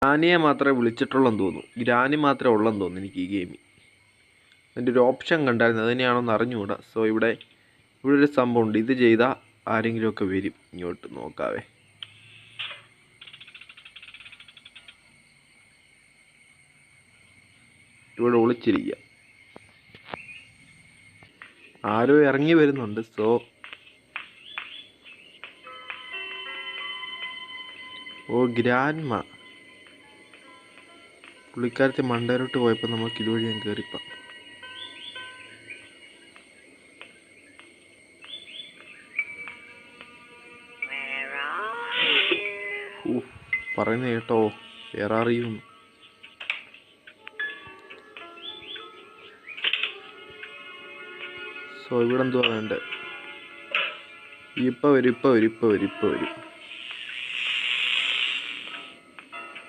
ഗ്രാനിയെ മാത്രമേ വിളിച്ചിട്ടുള്ളെന്ന് തോന്നുന്നു. ഗ്രാനി മാത്രമേ ഉള്ളെന്ന് തോന്നുന്നു എനിക്ക് ഈ ഗെയിമിൽ. അതിൻ്റെ ഒരു ഓപ്ഷൻ കണ്ടായിരുന്നു, അത് തന്നെയാണോന്ന് അറിഞ്ഞുകൂടാ. സോ ഇവിടെ ഒരു സംഭവമുണ്ട്, ഇത് ചെയ്താൽ ആരെങ്കിലുമൊക്കെ വരും ഇങ്ങോട്ട്. നോക്കാവേ. ഇവിടെ ഒളിച്ചിരിക്കുക, ആരോ ഇറങ്ങി വരുന്നുണ്ട്. സോ ഗ്രാൻഡ്മ പുള്ളിക്കാരത്തെ മണ്ടയിലോട്ട് പോയപ്പോൾ നമുക്ക് ഇതുവഴി ഞാൻ കയറിപ്പം. പറയുന്നത് കേട്ടോ, വേറെ അറിയുന്നു. സോ ഇവിടെ എന്തുവാ വേണ്ടത്? ഇപ്പം വരും.